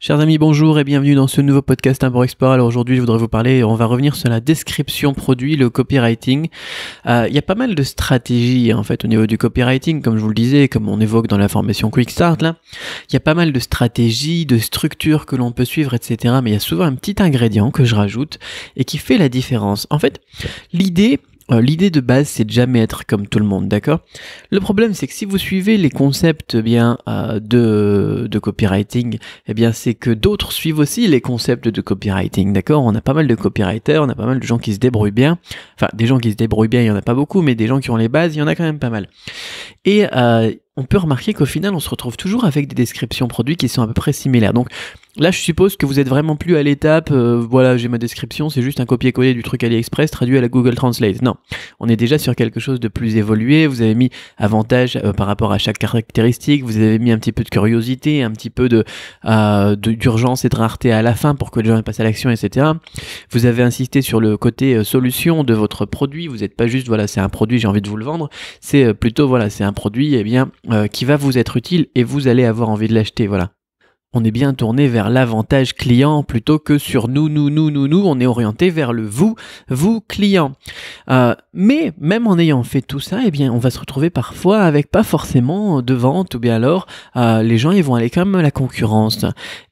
Chers amis, bonjour et bienvenue dans ce nouveau podcast Import-Export. Alors aujourd'hui, je voudrais vous parler, on va revenir sur la description produit, le copywriting. Il y a pas mal de stratégies en fait au niveau du copywriting, comme je vous le disais, comme on évoque dans la formation Quick Start là. Il y a pas mal de stratégies, de structures que l'on peut suivre, etc. Mais il y a souvent un petit ingrédient que je rajoute et qui fait la différence. En fait, l'idée de base, c'est de jamais être comme tout le monde, d'accord? Le problème, c'est que si vous suivez les concepts de copywriting, c'est que d'autres suivent aussi les concepts de copywriting, d'accord? On a pas mal de copywriters, on a pas mal de gens qui se débrouillent bien. Enfin, des gens qui se débrouillent bien, il y en a pas beaucoup, mais des gens qui ont les bases, il y en a quand même pas mal. Et on peut remarquer qu'au final, on se retrouve toujours avec des descriptions produits qui sont à peu près similaires. Donc là, je suppose que vous êtes vraiment plus à l'étape, voilà, j'ai ma description, c'est juste un copier-coller du truc AliExpress traduit à la Google Translate. Non, on est déjà sur quelque chose de plus évolué. Vous avez mis avantage par rapport à chaque caractéristique, vous avez mis un petit peu de curiosité, un petit peu d'urgence et de rareté à la fin pour que les gens passent à l'action, etc. Vous avez insisté sur le côté solution de votre produit. Vous n'êtes pas juste, voilà, c'est un produit, j'ai envie de vous le vendre. C'est plutôt, voilà, c'est un produit, qui va vous être utile et vous allez avoir envie de l'acheter, voilà. On est bien tourné vers l'avantage client plutôt que sur nous, on est orienté vers le vous client. Mais même en ayant fait tout ça, on va se retrouver parfois avec pas forcément de vente ou bien alors les gens ils vont aller comme la concurrence.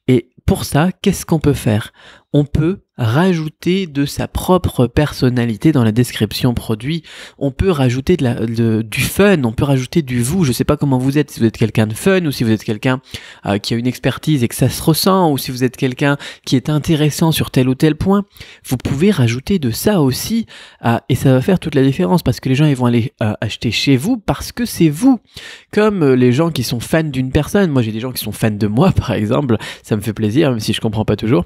Et pour ça, qu'est-ce qu'on peut faire? On peut rajouter de sa propre personnalité dans la description produit. On peut rajouter du fun, on peut rajouter du vous. Je sais pas comment vous êtes, si vous êtes quelqu'un de fun ou si vous êtes quelqu'un qui a une expertise et que ça se ressent, ou si vous êtes quelqu'un qui est intéressant sur tel ou tel point. Vous pouvez rajouter de ça aussi et ça va faire toute la différence parce que les gens ils vont aller acheter chez vous parce que c'est vous. Comme les gens qui sont fans d'une personne. Moi j'ai des gens qui sont fans de moi par exemple, ça me fait plaisir même si je comprends pas toujours.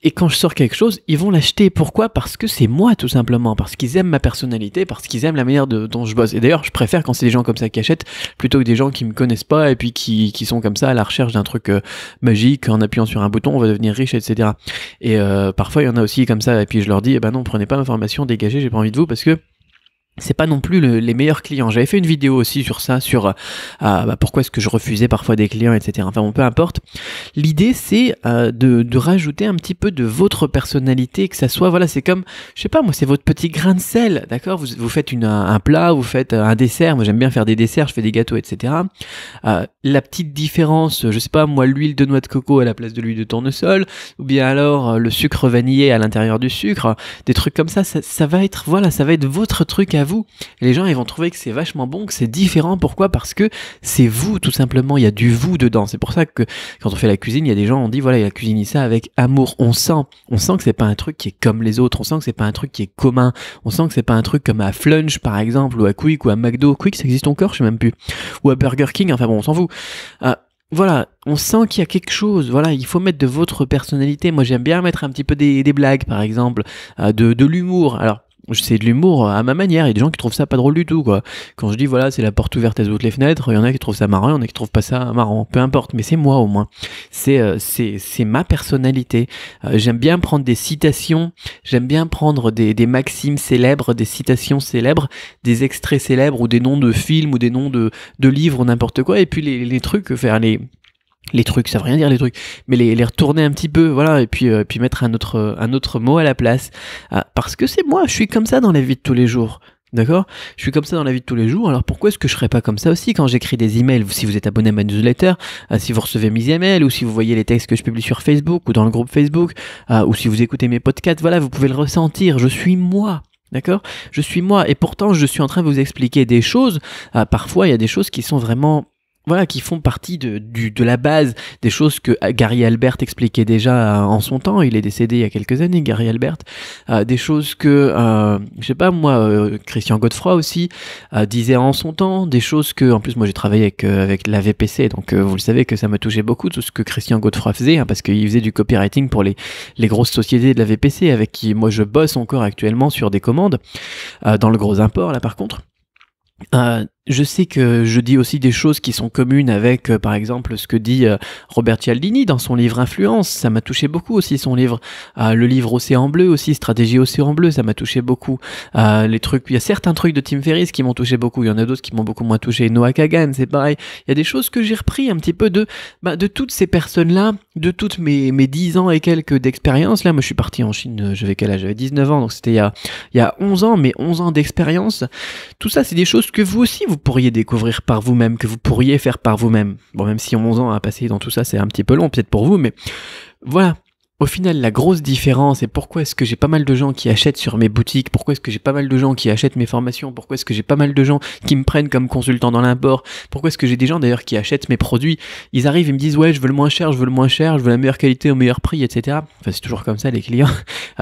Et quand je sors quelque chose, ils vont l'acheter. Pourquoi? Parce que c'est moi, tout simplement. Parce qu'ils aiment ma personnalité, parce qu'ils aiment la manière dont je bosse. Et d'ailleurs, je préfère quand c'est des gens comme ça qui achètent, plutôt que des gens qui me connaissent pas et puis qui sont comme ça à la recherche d'un truc magique. En appuyant sur un bouton, on va devenir riche, etc. Et parfois, il y en a aussi comme ça. Et puis, je leur dis, non, prenez pas ma formation, dégagez, j'ai pas envie de vous, parce que c'est pas non plus les meilleurs clients. J'avais fait une vidéo aussi sur ça, sur pourquoi est-ce que je refusais parfois des clients, etc. Enfin bon, peu importe. L'idée c'est de rajouter un petit peu de votre personnalité, que ça soit, voilà, c'est comme, je sais pas moi, c'est votre petit grain de sel, d'accord? Vous faites un plat, vous faites un dessert. Moi j'aime bien faire des desserts, je fais des gâteaux, etc. La petite différence, je sais pas moi, l'huile de noix de coco à la place de l'huile de tournesol, ou bien alors le sucre vanillé à l'intérieur du sucre, des trucs comme ça, ça va être, voilà, ça va être votre truc à vous. Et les gens ils vont trouver que c'est vachement bon, que c'est différent. Pourquoi? Parce que c'est vous, tout simplement. Il y a du vous dedans. C'est pour ça que quand on fait la cuisine, il y a des gens, on dit voilà, il a cuisiné ça avec amour. On sent que c'est pas un truc qui est comme les autres. On sent que c'est pas un truc qui est commun. On sent que c'est pas un truc comme à Flunch par exemple, ou à Quick, ou à McDo. Quick, ça existe encore, je sais même plus. Ou à Burger King. Enfin bon, on s'en fout. Voilà, on sent qu'il y a quelque chose. Voilà, il faut mettre de votre personnalité. Moi, j'aime bien mettre un petit peu des blagues, par exemple, de l'humour. Alors, c'est de l'humour à ma manière. Il y a des gens qui trouvent ça pas drôle du tout, quoi. Quand je dis voilà, c'est la porte ouverte à toutes les fenêtres, il y en a qui trouvent ça marrant, il y en a qui trouvent pas ça marrant. Peu importe, mais c'est moi au moins. C'est ma personnalité. J'aime bien prendre des citations, j'aime bien prendre des maximes célèbres, des citations célèbres, des extraits célèbres ou des noms de films ou des noms de livres ou n'importe quoi. Et puis les trucs, faire les trucs, ça veut rien dire les trucs, mais les retourner un petit peu, voilà, et puis mettre un autre mot à la place, parce que c'est moi, je suis comme ça dans la vie de tous les jours, d'accord? Je suis comme ça dans la vie de tous les jours, alors pourquoi est-ce que je serais pas comme ça aussi quand j'écris des emails? Si vous êtes abonné à ma newsletter, si vous recevez mes emails, ou si vous voyez les textes que je publie sur Facebook, ou dans le groupe Facebook, ou si vous écoutez mes podcasts, voilà, vous pouvez le ressentir, je suis moi. D'accord? Je suis moi, et pourtant je suis en train de vous expliquer des choses, parfois il y a des choses qui sont vraiment, voilà, qui font partie de la base, des choses que Gary Albert expliquait déjà en son temps. Il est décédé il y a quelques années, Gary Albert. Des choses que, je sais pas moi, Christian Godefroy aussi disait en son temps. Des choses que, en plus moi j'ai travaillé avec la VPC, donc vous le savez que ça m'a touché beaucoup tout ce que Christian Godefroy faisait, parce qu'il faisait du copywriting pour les grosses sociétés de la VPC avec qui moi je bosse encore actuellement sur des commandes dans le gros import là par contre. je sais que je dis aussi des choses qui sont communes avec, par exemple, ce que dit Robert Cialdini dans son livre Influence. Ça m'a touché beaucoup aussi, son livre. Le livre Océan Bleu aussi, Stratégie Océan Bleu, ça m'a touché beaucoup. Il y a certains trucs de Tim Ferriss qui m'ont touché beaucoup. Il y en a d'autres qui m'ont beaucoup moins touché. Noah Kagan, c'est pareil. Il y a des choses que j'ai repris un petit peu de toutes ces personnes-là, de toutes mes 10 ans et quelques d'expérience. Là, moi, je suis parti en Chine, j'avais quel âge? J'avais 19 ans, donc c'était il y a 11 ans, mais 11 ans d'expérience. Tout ça, c'est des choses que vous aussi, vous pourriez découvrir par vous-même, que vous pourriez faire par vous-même. Bon, même si 11 ans à passer dans tout ça, c'est un petit peu long, peut-être pour vous, mais voilà. Au final, la grosse différence, et pourquoi est-ce que j'ai pas mal de gens qui achètent sur mes boutiques, pourquoi est-ce que j'ai pas mal de gens qui achètent mes formations, pourquoi est-ce que j'ai pas mal de gens qui me prennent comme consultant dans l'import, pourquoi est-ce que j'ai des gens d'ailleurs qui achètent mes produits, ils arrivent, ils me disent ouais, je veux le moins cher, je veux la meilleure qualité au meilleur prix, etc. Enfin, c'est toujours comme ça les clients,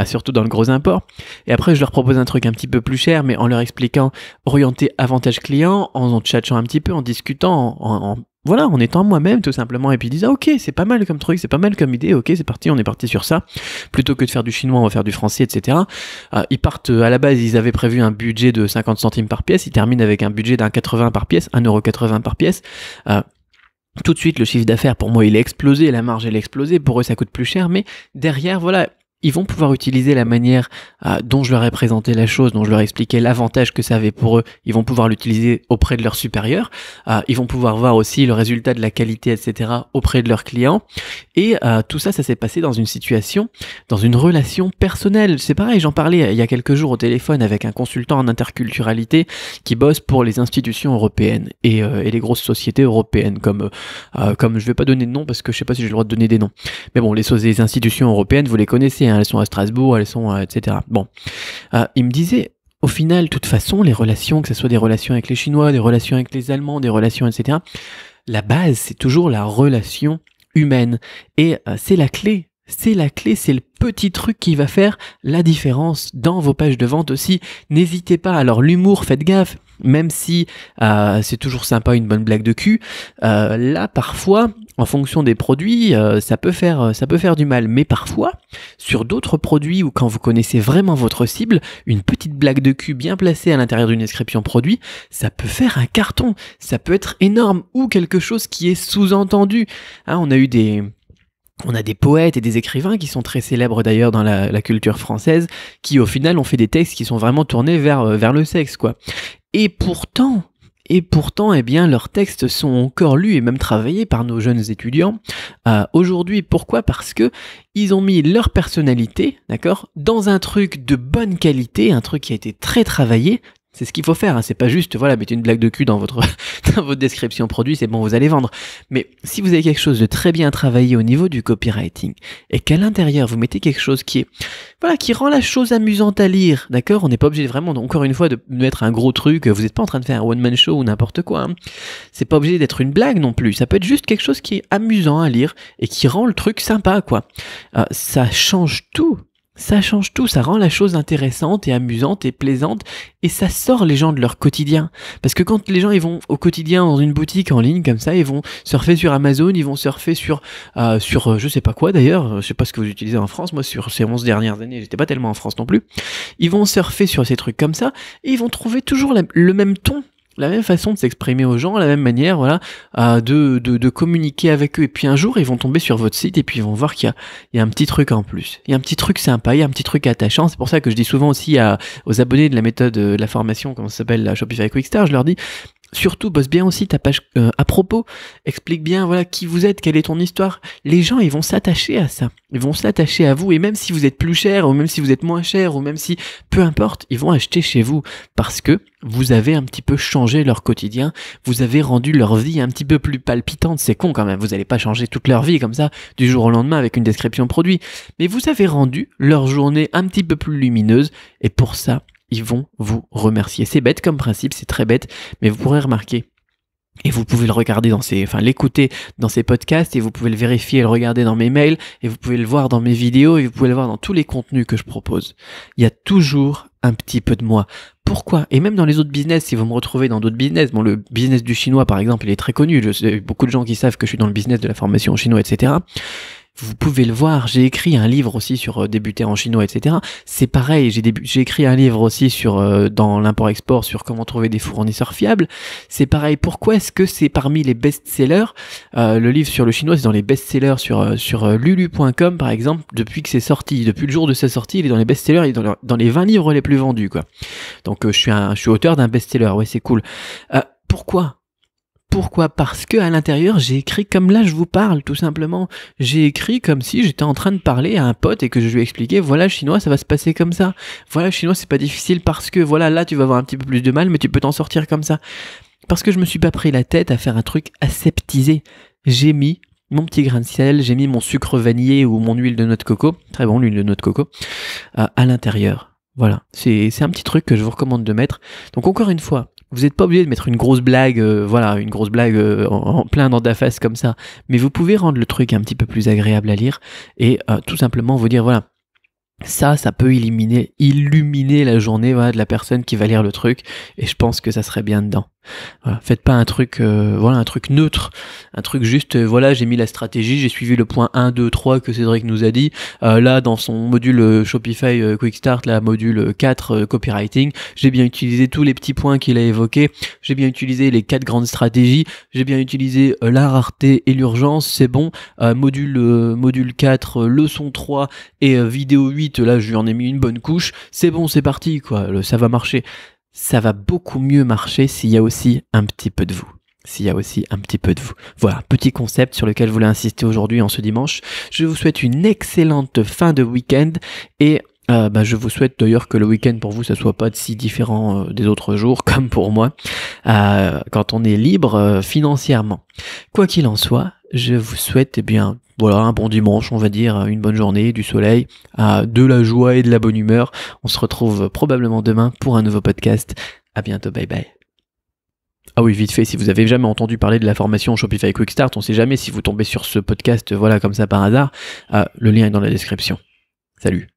surtout dans le gros import. Et après, je leur propose un truc un petit peu plus cher, mais en leur expliquant orienter avantage client, en tchatchant un petit peu, en discutant, en étant moi-même tout simplement, et puis ils disent ok, c'est pas mal comme truc, c'est pas mal comme idée, ok, c'est parti, on est parti sur ça, plutôt que de faire du chinois, on va faire du français, etc. Ils partent, à la base, ils avaient prévu un budget de 50 centimes par pièce, ils terminent avec un budget d'un 80 par pièce, 1,80€ par pièce. Tout de suite, le chiffre d'affaires, pour moi, il est explosé, la marge, elle est explosée, pour eux, ça coûte plus cher, mais derrière, voilà, ils vont pouvoir utiliser la manière dont je leur ai présenté la chose, dont je leur ai expliqué l'avantage que ça avait pour eux. Ils vont pouvoir l'utiliser auprès de leurs supérieurs. Ils vont pouvoir voir aussi le résultat de la qualité, etc. auprès de leurs clients. Et tout ça, ça s'est passé dans une situation, dans une relation personnelle. C'est pareil, j'en parlais il y a quelques jours au téléphone avec un consultant en interculturalité qui bosse pour les institutions européennes et les grosses sociétés européennes, comme je vais pas donner de nom parce que je sais pas si j'ai le droit de donner des noms. Mais bon, les institutions européennes, vous les connaissez, elles sont à Strasbourg, elles sont, etc. Bon, il me disait, au final, de toute façon, les relations, que ce soit des relations avec les Chinois, des relations avec les Allemands, des relations, etc., la base, c'est toujours la relation humaine. Et c'est la clé. C'est la clé, c'est le petit truc qui va faire la différence dans vos pages de vente aussi. N'hésitez pas. Alors l'humour, faites gaffe. Même si c'est toujours sympa une bonne blague de cul, là parfois, en fonction des produits, ça peut faire du mal. Mais parfois, sur d'autres produits ou quand vous connaissez vraiment votre cible, une petite blague de cul bien placée à l'intérieur d'une description produit, ça peut faire un carton. Ça peut être énorme ou quelque chose qui est sous-entendu. On a des poètes et des écrivains qui sont très célèbres d'ailleurs dans la culture française, qui au final ont fait des textes qui sont vraiment tournés vers le sexe, quoi. Et pourtant, eh bien, leurs textes sont encore lus et même travaillés par nos jeunes étudiants aujourd'hui. Pourquoi ? Parce que ils ont mis leur personnalité, d'accord, dans un truc de bonne qualité, un truc qui a été très travaillé. C'est ce qu'il faut faire, c'est pas juste, voilà, mettez une blague de cul dans votre description produit, c'est bon, vous allez vendre. Mais si vous avez quelque chose de très bien travaillé au niveau du copywriting, et qu'à l'intérieur, vous mettez quelque chose qui rend la chose amusante à lire, d'accord ? On n'est pas obligé vraiment, encore une fois, de mettre un gros truc, vous n'êtes pas en train de faire un one-man show ou n'importe quoi, C'est pas obligé d'être une blague non plus, ça peut être juste quelque chose qui est amusant à lire, et qui rend le truc sympa, quoi. Ça change tout. Ça change tout, ça rend la chose intéressante et amusante et plaisante et ça sort les gens de leur quotidien. Parce que quand les gens ils vont au quotidien dans une boutique en ligne comme ça, ils vont surfer sur Amazon, ils vont surfer sur je sais pas quoi d'ailleurs, je sais pas ce que vous utilisez en France, moi sur ces 11 dernières années, j'étais pas tellement en France non plus. Ils vont surfer sur ces trucs comme ça et ils vont trouver toujours le même ton. La même façon de s'exprimer aux gens, la même manière, voilà, de communiquer avec eux. Et puis un jour, ils vont tomber sur votre site et puis ils vont voir qu'il y a un petit truc en plus. Il y a un petit truc sympa, il y a un petit truc attachant. C'est pour ça que je dis souvent aussi aux abonnés de la méthode de la formation, comment ça s'appelle, la Shopify Quick Start, je leur dis, surtout, bosse bien aussi ta page à propos. Explique bien, voilà, qui vous êtes, quelle est ton histoire. Les gens, ils vont s'attacher à ça. Ils vont s'attacher à vous. Et même si vous êtes plus cher, ou même si vous êtes moins cher, ou même si, peu importe, ils vont acheter chez vous. Parce que vous avez un petit peu changé leur quotidien. Vous avez rendu leur vie un petit peu plus palpitante. C'est con quand même. Vous n'allez pas changer toute leur vie comme ça, du jour au lendemain avec une description produit. Mais vous avez rendu leur journée un petit peu plus lumineuse. Et pour ça, ils vont vous remercier. C'est bête comme principe, c'est très bête, mais vous pourrez remarquer. Et vous pouvez le regarder l'écouter dans ces podcasts, et vous pouvez le vérifier et le regarder dans mes mails, et vous pouvez le voir dans mes vidéos, et vous pouvez le voir dans tous les contenus que je propose. Il y a toujours un petit peu de moi. Pourquoi ? Et même dans les autres business, si vous me retrouvez dans d'autres business, bon, le business du chinois par exemple, il est très connu, beaucoup de gens qui savent que je suis dans le business de la formation en chinois, etc. Vous pouvez le voir, j'ai écrit un livre aussi sur débuter en chinois, etc. C'est pareil, j'ai écrit un livre aussi sur dans l'import-export sur comment trouver des fournisseurs fiables. C'est pareil, pourquoi est-ce que c'est parmi les best-sellers le livre sur le chinois, c'est dans les best-sellers sur lulu.com par exemple, depuis que c'est sorti, depuis le jour de sa sortie, il est dans les best-sellers, il est dans les 20 livres les plus vendus, quoi. Donc je suis auteur d'un best-seller, ouais, c'est cool. Pourquoi ? Parce que à l'intérieur, j'ai écrit comme là je vous parle, tout simplement. J'ai écrit comme si j'étais en train de parler à un pote et que je lui expliquais, voilà, le chinois, ça va se passer comme ça. Voilà, le chinois, c'est pas difficile parce que, voilà, là, tu vas avoir un petit peu plus de mal, mais tu peux t'en sortir comme ça. Parce que je me suis pas pris la tête à faire un truc aseptisé. J'ai mis mon petit grain de sel, j'ai mis mon sucre vanillé ou mon huile de noix de coco, très bon, l'huile de noix de coco, à l'intérieur. Voilà, c'est un petit truc que je vous recommande de mettre. Donc encore une fois, vous n'êtes pas obligé de mettre une grosse blague, en plein dans ta face comme ça, mais vous pouvez rendre le truc un petit peu plus agréable à lire et tout simplement vous dire voilà, ça peut illuminer la journée, voilà, de la personne qui va lire le truc, et je pense que ça serait bien dedans. Voilà, faites pas un truc un truc neutre, un truc juste voilà, j'ai mis la stratégie, j'ai suivi le point 1, 2, 3 que Cédric nous a dit, là dans son module Shopify Quick Start, la module 4 copywriting, j'ai bien utilisé tous les petits points qu'il a évoqués, j'ai bien utilisé les 4 grandes stratégies, j'ai bien utilisé la rareté et l'urgence, c'est bon, module 4, leçon 3 et vidéo 8, là je lui en ai mis une bonne couche, c'est bon, c'est parti quoi, ça va marcher. Ça va beaucoup mieux marcher s'il y a aussi un petit peu de vous. Voilà, petit concept sur lequel je voulais insister aujourd'hui en ce dimanche. Je vous souhaite une excellente fin de week-end et je vous souhaite d'ailleurs que le week-end pour vous ça soit pas si différent des autres jours comme pour moi quand on est libre financièrement. Quoi qu'il en soit, je vous souhaite un bon dimanche, on va dire, une bonne journée, du soleil, de la joie et de la bonne humeur. On se retrouve probablement demain pour un nouveau podcast. À bientôt, bye bye. Ah oui, vite fait, si vous avez jamais entendu parler de la formation Shopify Quick Start, on sait jamais si vous tombez sur ce podcast, voilà, comme ça par hasard, le lien est dans la description. Salut.